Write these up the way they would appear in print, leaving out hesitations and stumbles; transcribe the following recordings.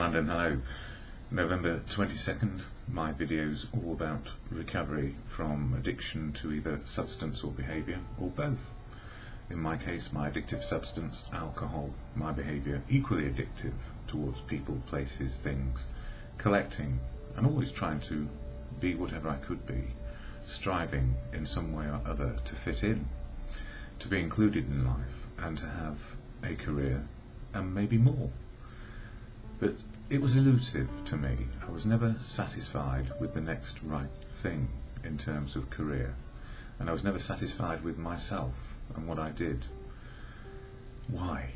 DonInLondon, hello. November 22nd, my video's all about recovery from addiction to either substance or behaviour, or both. In my case, my addictive substance, alcohol, my behaviour equally addictive towards people, places, things, collecting, and always trying to be whatever I could be, striving in some way or other to fit in, to be included in life, and to have a career, and maybe more. But it was elusive to me. I was never satisfied with the next right thing in terms of career, and I was never satisfied with myself and what I did. Why?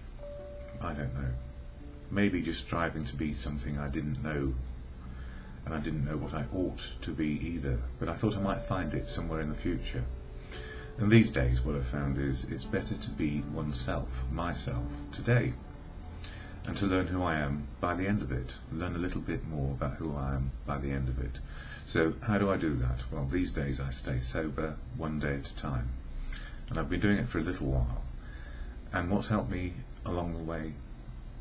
I don't know. Maybe just striving to be something I didn't know, and I didn't know what I ought to be either, but I thought I might find it somewhere in the future. And these days what I've found is it's better to be oneself, myself, today, and to learn who I am by the end of it, learn a little bit more about who I am by the end of it. So how do I do that? Well, these days I stay sober one day at a time, and I've been doing it for a little while. And what's helped me along the way?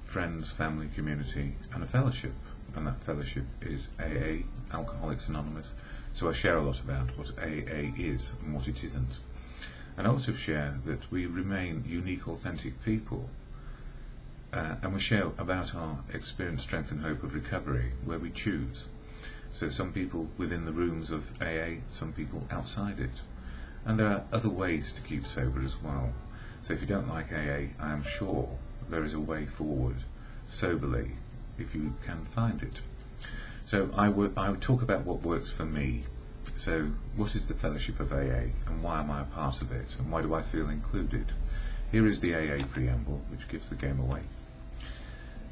Friends, family, community, and a fellowship. And that fellowship is AA, Alcoholics Anonymous. So I share a lot about what AA is and what it isn't. And I also share that we remain unique, authentic people. And we share about our experience, strength and hope of recovery, where we choose. So some people within the rooms of AA, some people outside it. And there are other ways to keep sober as well. So if you don't like AA, I am sure there is a way forward, soberly, if you can find it. So I would talk about what works for me. So what is the fellowship of AA, and why am I a part of it, and why do I feel included? Here is the AA preamble, which gives the game away.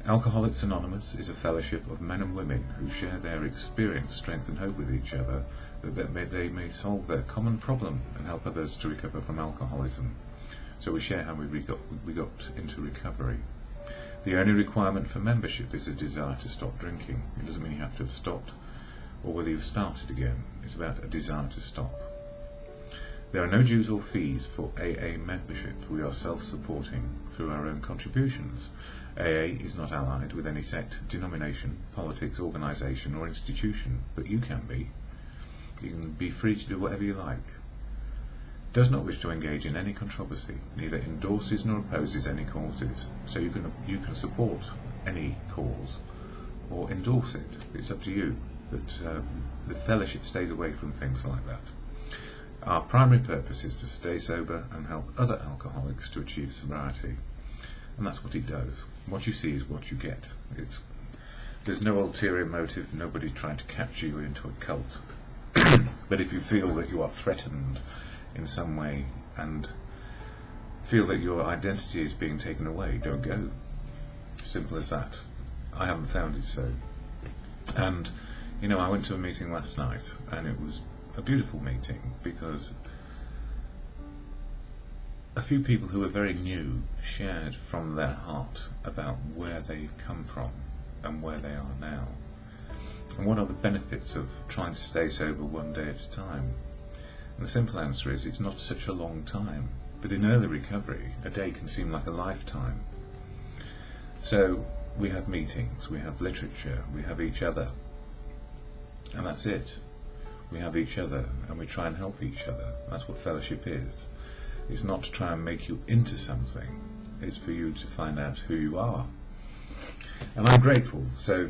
Alcoholics Anonymous is a fellowship of men and women who share their experience, strength and hope with each other, that they may solve their common problem and help others to recover from alcoholism. So we share how we got into recovery. The only requirement for membership is a desire to stop drinking. It doesn't mean you have to have stopped, or whether you've started again. It's about a desire to stop. There are no dues or fees for AA membership. We are self-supporting through our own contributions. AA is not allied with any sect, denomination, politics, organisation or institution, but you can be. You can be free to do whatever you like. Does not wish to engage in any controversy, neither endorses nor opposes any causes. So you can support any cause or endorse it. It's up to you. But the fellowship stays away from things like that. Our primary purpose is to stay sober and help other alcoholics to achieve sobriety. And that's what it does. What you see is what you get. There's no ulterior motive, nobody trying to capture you into a cult. But if you feel that you are threatened in some way and feel that your identity is being taken away, don't go. Simple as that. I haven't found it so. And you know, I went to a meeting last night, and it was a beautiful meeting because a few people who were very new shared from their heart about where they've come from and where they are now, and what are the benefits of trying to stay sober one day at a time. And the simple answer is it's not such a long time, but in early recovery a day can seem like a lifetime. So we have meetings, we have literature, we have each other, and that's it. We have each other and we try and help each other. That's what fellowship is. It's not to try and make you into something, it's for you to find out who you are. And I'm grateful, so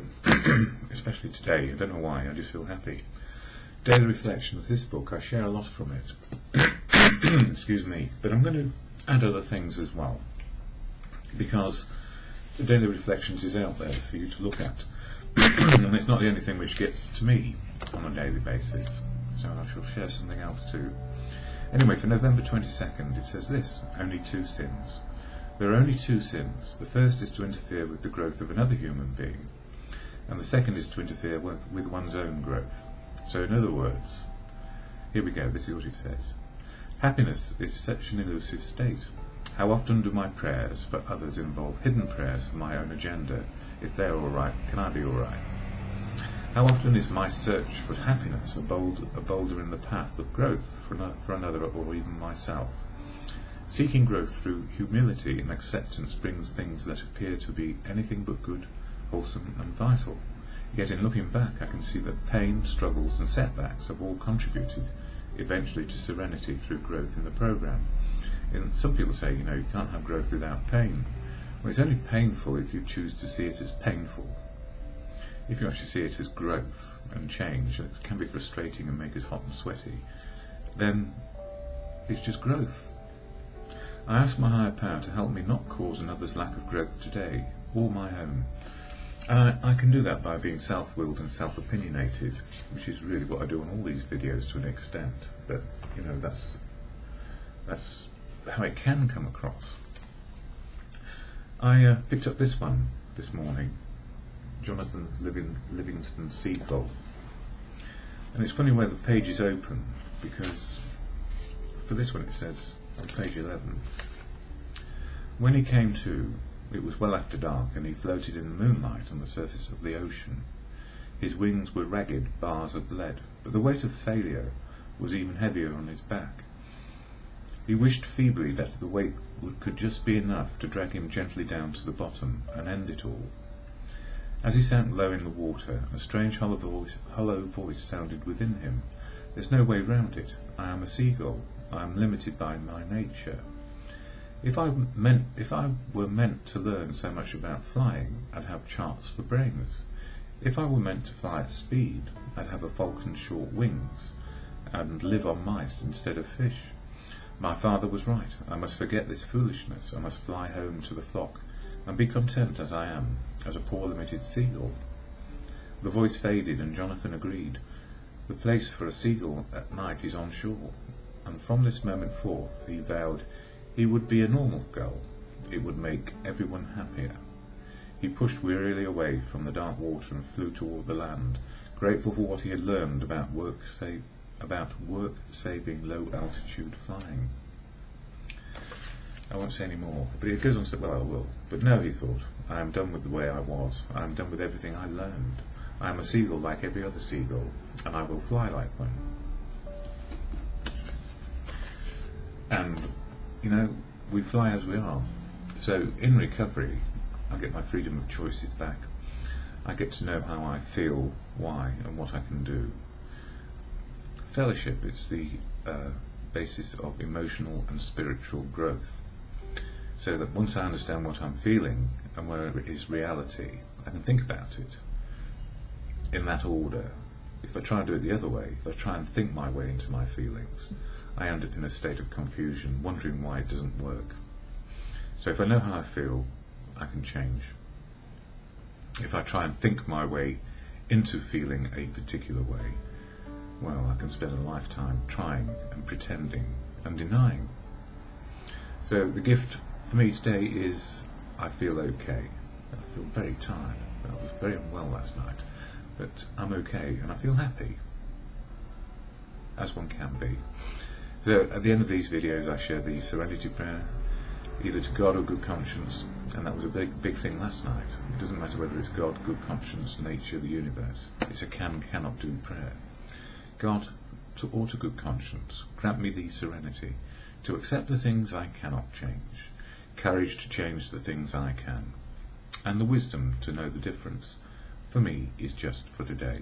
especially today, I don't know why, I just feel happy. Daily Reflections, this book, I share a lot from it. Excuse me, but I'm going to add other things as well, because the Daily Reflections is out there for you to look at. And it's not the only thing which gets to me on a daily basis, so I shall share something else too. Anyway, for November 22nd it says this: only two sins. There are only two sins. The first is to interfere with the growth of another human being, and the second is to interfere with one's own growth. So in other words, here we go, this is what it says. Happiness is such an elusive state. How often do my prayers for others involve hidden prayers for my own agenda? If they're all right, can I be all right? How often is my search for happiness a boulder in the path of growth for another or even myself? Seeking growth through humility and acceptance brings things that appear to be anything but good wholesome and vital. Yet in looking back I can see that pain, struggles and setbacks have all contributed eventually to serenity through growth in the program. And some people say, you can't have growth without pain. Well, it's only painful if you choose to see it as painful. If you actually see it as growth and change, it can be frustrating and make us hot and sweaty, then it's just growth. I ask my higher power to help me not cause another's lack of growth today, or my own. And I can do that by being self-willed and self-opinionated, which is really what I do on all these videos to an extent. But, that's how it can come across. I picked up this one this morning, Jonathan Livingston Seagull. And it's funny where the page is open, because for this one it says on page 11, when he came to, it was well after dark, and he floated in the moonlight on the surface of the ocean. His wings were ragged bars of lead, but the weight of failure was even heavier on his back. He wished feebly that the weight could just be enough to drag him gently down to the bottom and end it all. As he sank low in the water, a strange hollow voice sounded within him. There's no way round it. I am a seagull. I am limited by my nature. If I were meant to learn so much about flying, I'd have charts for brains. If I were meant to fly at speed, I'd have a falcon's short wings, and live on mice instead of fish. My father was right. I must forget this foolishness. I must fly home to the flock, and be content as I am, as a poor limited seagull. The voice faded, and Jonathan agreed. The place for a seagull at night is on shore, and from this moment forth he vowed he would be a normal gull. It would make everyone happier. He pushed wearily away from the dark water and flew toward the land, grateful for what he had learned about work-saving low-altitude flying. I won't say any more, but it goes on to say, well, I will. But no, he thought, I am done with the way I was. I am done with everything I learned. I am a seagull like every other seagull, and I will fly like one. And, we fly as we are. So, in recovery, I get my freedom of choices back. I get to know how I feel, why, and what I can do. Fellowship is the basis of emotional and spiritual growth. So that once I understand what I'm feeling and where it is reality, I can think about it in that order. If I try and do it the other way, if I try and think my way into my feelings, I end up in a state of confusion, wondering why it doesn't work. So if I know how I feel, I can change. If I try and think my way into feeling a particular way, well, I can spend a lifetime trying and pretending and denying. So the gift for me today is I feel okay. I feel very tired. I was very unwell last night, but I'm okay and I feel happy, as one can be. So at the end of these videos I share the serenity prayer, either to God or good conscience, and that was a big thing last night. It doesn't matter whether it's God, good conscience, nature, the universe. It's a cannot do prayer. God, or to good conscience, grant me the serenity to accept the things I cannot change, courage to change the things I can, and the wisdom to know the difference for me is just for today.